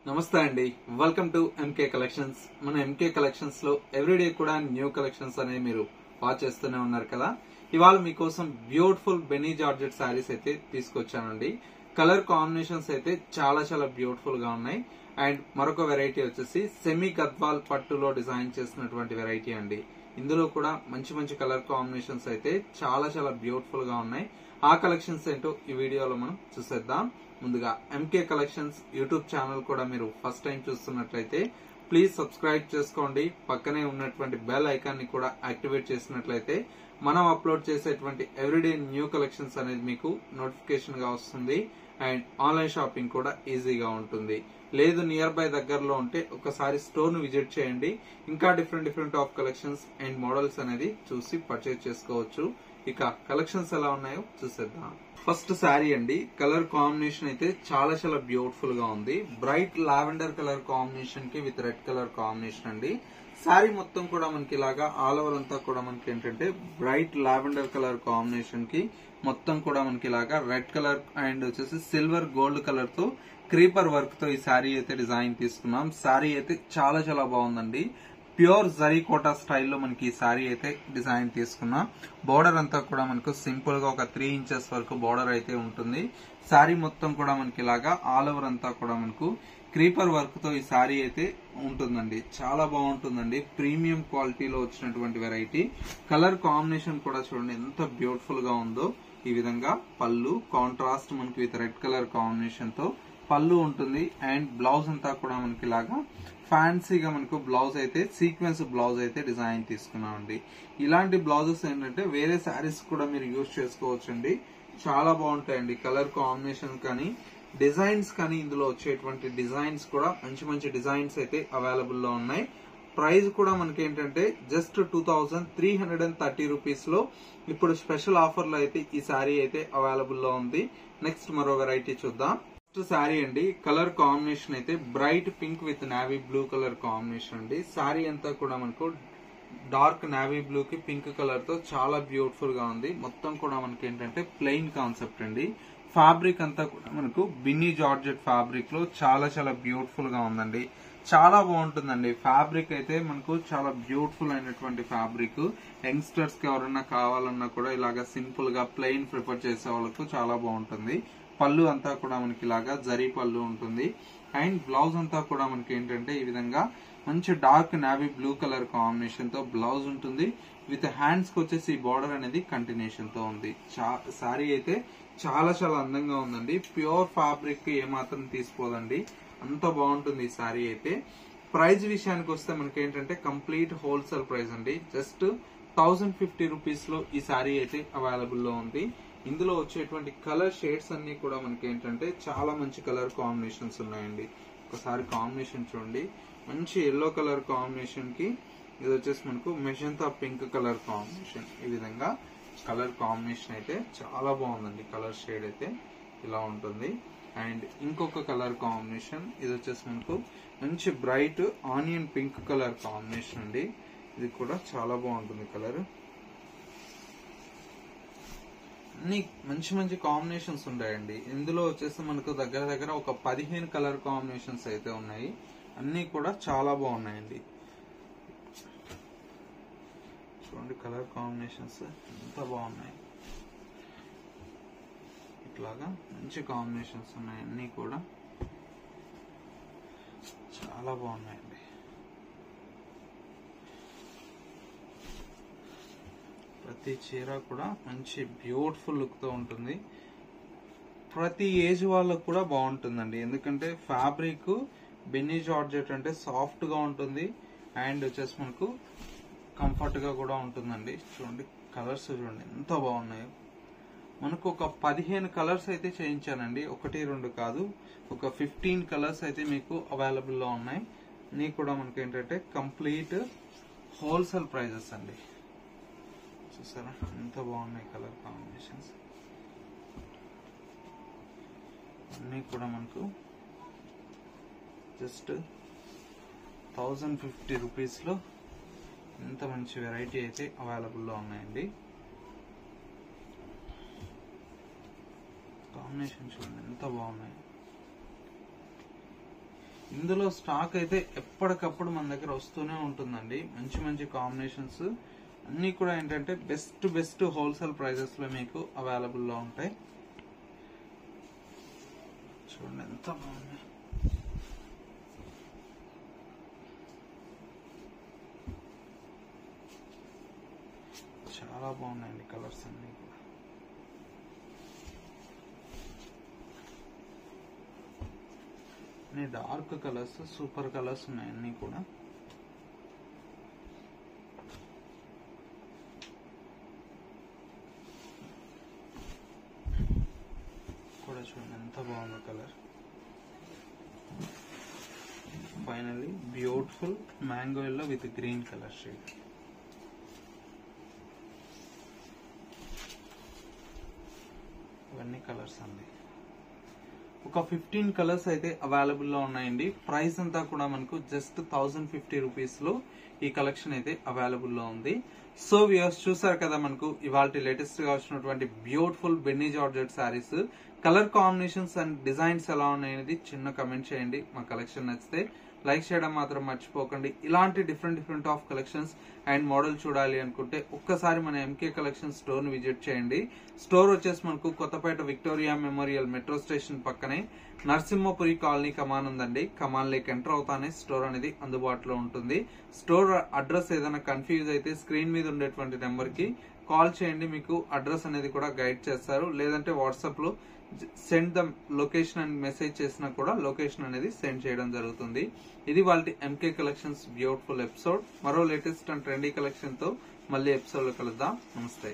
నమస్తే అండి, welcome to MK collections. మన ఎంకే కలెక్షన్స్ లో ఎవ్రీడే కూడా న్యూ కలెక్షన్స్ అనేవి మీరు వాచ్ చేస్తూనే ఉన్నారు కదా. ఇవాళ మీకోసం బ్యూటిఫుల్ బెనీ జార్జెట్ శారీస్ అయితే తీసుకొచ్చానండి. కలర్ కాంబినేషన్స్ అయితే చాలా చాలా బ్యూటిఫుల్ గా ఉన్నాయి. అండ్ మరొక వెరైటీ వచ్చేసి సెమీ గద్వాల్ పట్టులో డిజైన్ చేసినటువంటి వెరైటీ అండి. ఇందులో కూడా మంచి మంచి కలర్ కాంబినేషన్స్ అయితే చాలా చాలా బ్యూటిఫుల్ గా ఉన్నాయి. ఆ కలెక్షన్స్ ఏంటో ఈ వీడియోలో మనం చూసేద్దాం. ముందుగా ఎంకే కలెక్షన్స్ యూట్యూబ్ ఛానల్ కూడా మీరు ఫస్ట్ టైం చూస్తున్నట్లయితే ప్లీజ్ సబ్స్క్రైబ్ చేసుకోండి. పక్కనే ఉన్నటువంటి బెల్ ఐకాన్ ని కూడా యాక్టివేట్ చేసినట్లయితే మనం అప్లోడ్ చేసేటువంటి ఎవ్రీడే న్యూ కలెక్షన్స్ అనేది మీకు నోటిఫికేషన్ గా వస్తుంది. అండ్ ఆన్లైన్ షాపింగ్ కూడా ఈజీగా ఉంటుంది. లేదు నియర్ బై దగ్గరలో ఉంటే ఒకసారి స్టోర్ ను విజిట్ చేయండి. ఇంకా different of collections and models అనేది చూసి పర్చేజ్ చేసుకోవచ్చు. ఇక కలెక్షన్స్ ఎలా ఉన్నాయో చూసేద్దాం. ఫస్ట్ శారీ అండి. కలర్ కాంబినేషన్ అయితే చాలా చాలా బ్యూటిఫుల్ గా ఉంది. బ్రైట్ లావెండర్ కలర్ కాంబినేషన్ కి విత్ రెడ్ కలర్ కాంబినేషన్ అండి. శారీ మొత్తం కూడా మనకి ఇలాగా ఆల్ ఓవర్ అంతా కూడా మనకి ఏంటంటే బ్రైట్ లావెండర్ కలర్ కాంబినేషన్ కి మొత్తం కూడా మనకి ఇలాగా రెడ్ కలర్ అండ్ వచ్చేసి సిల్వర్ గోల్డ్ కలర్ తో క్రీపర్ వర్క్ తో ఈ శారీ అయితే డిజైన్ తీసుకున్నాం. శారీ అయితే చాలా చాలా బాగుందండి. ప్యూర్ జరీ కోటా స్టైల్లో మనకి ఈ శారీ అయితే డిజైన్ తీసుకున్నాం. బోర్డర్ అంతా కూడా మనకు సింపుల్ గా ఒక 3 ఇంచెస్ వరకు బోర్డర్ అయితే ఉంటుంది. శారీ మొత్తం కూడా మనకి ఇలాగా ఆల్ ఓవర్ అంతా కూడా మనకు క్రీపర్ వర్క్ తో ఈ శారీ అయితే ఉంటుందండి. చాలా బాగుంటుందండి. ప్రీమియం క్వాలిటీలో వచ్చినటువంటి వెరైటీ. కలర్ కాంబినేషన్ కూడా చూడండి ఎంత బ్యూటిఫుల్ గా ఉందో. ఈ విధంగా పళ్ళు కాంట్రాస్ట్ మనకి విత్ రెడ్ కలర్ కాంబినేషన్ తో పళ్ళు ఉంటుంది. అండ్ బ్లౌజ్ అంతా కూడా మనకి ఇలాగా ఫ్యాన్సీగా మనకు బ్లౌజ్ అయితే సీక్వెన్స్ బ్లౌజ్ అయితే డిజైన్ తీసుకున్నామండి. ఇలాంటి బ్లౌజెస్ ఏంటంటే వేరే శారీస్ కూడా మీరు యూజ్ చేసుకోవచ్చు అండి. చాలా బాగుంటాయండి. కలర్ కాంబినేషన్ కానీ డిజైన్స్ కానీ ఇందులో వచ్చేటువంటి డిజైన్స్ కూడా మంచి మంచి డిజైన్స్ అయితే అవైలబుల్ లో ఉన్నాయి. ప్రైస్ కూడా మనకి ఏంటంటే జస్ట్ 2330 రూపీస్ లో ఇప్పుడు స్పెషల్ ఆఫర్ లో అయితే ఈ శారీ అయితే అవైలబుల్ లో ఉంది. నెక్స్ట్ మరో వెరైటీ చూద్దాం. శారీ అండి. కలర్ కాంబినేషన్ అయితే bright pink with navy blue colour combination అండి. శారీ అంతా కూడా మనకు డార్క్ నావీ బ్లూ కి పింక్ కలర్ తో చాలా బ్యూటిఫుల్ గా ఉంది. మొత్తం కూడా మనకి ఏంటంటే ప్లెయిన్ కాన్సెప్ట్ అండి. ఫ్యాబ్రిక్ అంతా కూడా మనకు బిన్నీ జార్జెట్ ఫ్యాబ్రిక్ లో చాలా చాలా బ్యూటిఫుల్ గా ఉందండి. చాలా బాగుంటుందండి. ఫ్యాబ్రిక్ అయితే మనకు చాలా బ్యూటిఫుల్ అయినటువంటి ఫ్యాబ్రిక్. యంగ్స్టర్స్ కి ఎవరన్నా కావాలన్నా కూడా ఇలాగా సింపుల్ గా ప్లెయిన్ ప్రిఫర్ చేసే వాళ్ళకు చాలా బాగుంటుంది. పళ్ళు అంతా కూడా మనకి ఇలాగా జరీ పళ్ళు ఉంటుంది. అండ్ బ్లౌజ్ అంతా కూడా మనకి ఏంటంటే ఈ విధంగా మంచి dark navy blue colour combination తో బ్లౌజ్ ఉంటుంది. విత్ హ్యాండ్స్ కి వచ్చేసి బార్డర్ అనేది కంటిన్యూషన్ తో ఉంది. శారీ అయితే చాలా చాలా అందంగా ఉందండి. ప్యూర్ ఫ్యాబ్రిక్ ఏమాత్రం తీసుకోదండి. అంత బాగుంటుంది ఈ శారీ అయితే. ప్రైస్ విషయానికి వస్తే మనకి ఏంటంటే కంప్లీట్ హోల్సేల్ ప్రైస్ అండి. జస్ట్ 1050 రూపీస్ లో ఈ శారీ అయితే అవైలబుల్ లో ఉంది. ఇందులో వచ్చేటువంటి కలర్ షేడ్స్ అన్ని కూడా మనకి ఏంటంటే చాలా మంచి కలర్ కాంబినేషన్స్ ఉన్నాయండి. ఒకసారి కాంబినేషన్ చూడండి. మంచి ఎల్లో కలర్ కాంబినేషన్ కి ఇది వచ్చేసి మనకు మెజంతా పింక్ కలర్ కాంబినేషన్. ఈ విధంగా కలర్ కాంబినేషన్ అయితే చాలా బాగుందండి. కలర్ షేడ్ అయితే ఇలా ఉంటుంది. అండ్ ఇంకొక కలర్ కాంబినేషన్ ఇది వచ్చేసి మనకు మంచి bright onion pink colour combination అండి. ఇది కూడా చాలా బాగుంటుంది కలర్. అన్ని మంచి మంచి కాంబినేషన్స్ ఉంటాయండి. ఇందులో వచ్చేసి మనకు దగ్గర దగ్గర ఒక 15 కలర్ కాంబినేషన్స్ అయితే ఉన్నాయి. అన్ని కూడా చాలా బాగున్నాయండి. చూడండి కలర్ కాంబినేషన్స్ ఎంత బాగున్నాయి. ఇట్లాగా మంచి కాంబినేషన్స్ ఉన్నాయి. అన్ని కూడా చాలా బాగున్నాయండి. ప్రతి చీర కూడా మంచి బ్యూటిఫుల్ లుక్ తో ఉంటుంది. ప్రతి ఏజ్ వాళ్ళకు కూడా బాగుంటుందండి. ఎందుకంటే ఫ్యాబ్రిక్ బెన్నీ జార్జెట్ అంటే సాఫ్ట్ గా ఉంటుంది. అండ్ వచ్చేసి మనకు కంఫర్ట్ గా కూడా ఉంటుందండి. చూడండి కలర్స్ చూడండి ఎంత బాగున్నాయో. మనకు ఒక 15 కలర్స్ అయితే చేయించానండి. 1 2 కాదు, ఒక 15 కలర్స్ అయితే మీకు అవైలబుల్ లో ఉన్నాయి. అన్ని కూడా మనకి ఏంటంటే కంప్లీట్ హోల్సేల్ ప్రైజెస్ అండి. చూసారా ఎంత బాగున్నాయి కలర్ కాంబినేషన్స్. అన్నీ కూడా మనకు జస్ట్ 1050 రూపీస్ లో ఇంత మంచి వెరైటీ అయితే అవైలబుల్ లో ఉన్నాయండి. కాంబినేషన్ చూడండి ఎంత బాగున్నాయి. ఇందులో స్టాక్ అయితే ఎప్పటికప్పుడు మన దగ్గర వస్తూనే ఉంటుందండి. మంచి మంచి కాంబినేషన్స్ అన్ని కూడా ఏంటంటే బెస్ట్ హోల్సేల్ ప్రైజెస్ లో మీకు అవైలబుల్ లో ఉంటాయి. చూడండి ఎంత బాగుంది. చాలా బాగున్నాయండి కలర్స్ అన్ని కూడా. అన్ని డార్క్ కలర్స్, సూపర్ కలర్స్ ఉన్నాయి అన్ని కూడా. కూడా చూడండి ఎంత బాగుందో colour. Finally beautiful mango yellow with green colour shade. ఇవన్నీ కలర్స్ అండి. ఒక 15 కలర్స్ అయితే అవైలబుల్ లో ఉన్నాయండి. ప్రైస్ అంతా కూడా మనకు జస్ట్ 1050 రూపీస్ లో ఈ కలెక్షన్ అయితే అవైలబుల్ లో ఉంది. సో వ్యూయర్స్ చూసారు కదా, మనకు ఇవాళ లేటెస్ట్ గా వచ్చినటువంటి బ్యూటిఫుల్ బెన్నీ georgette saris colour combinations and designs ఎలా ఉన్నాయనేది చిన్న కమెంట్ చేయండి. మా కలెక్షన్ నచ్చితే లైక్ చేయడం మాత్రం మర్చిపోకండి. ఇలాంటి different of collections and model చూడాలి అనుకుంటే ఒక్కసారి మన ఎంకే కలెక్షన్ స్టోర్ ని విజిట్ చేయండి. స్టోర్ వచ్చేసి మనకు Kothapet Victoria Memorial metro station పక్కనే నరసింహపురి కాలనీ కమాన్ ఉందండి. కమాన్ లేక్ ఎంటర్ అవుతానే స్టోర్ అనేది అందుబాటులో ఉంటుంది. స్టోర్ అడ్రస్ ఏదైనా కన్ఫ్యూజ్ అయితే స్క్రీన్ మీద ఉండేటువంటి నెంబర్ కి కాల్ చేయండి. మీకు అడ్రస్ అనేది కూడా గైడ్ చేస్తారు. లేదంటే వాట్సాప్ లో సెండ్ ద లొకేషన్ అని మెసేజ్ చేసినా కూడా లొకేషన్ అనేది సెండ్ చేయడం జరుగుతుంది. ఇది వాళ్ళ ఎంకే కలెక్షన్స్ బ్యూటిఫుల్ ఎపిసోడ్. మరో లేటెస్ట్ అండ్ ట్రెండీ కలెక్షన్ తో మళ్ళీ ఎపిసోడ్ లో కలుద్దాం. నమస్తే.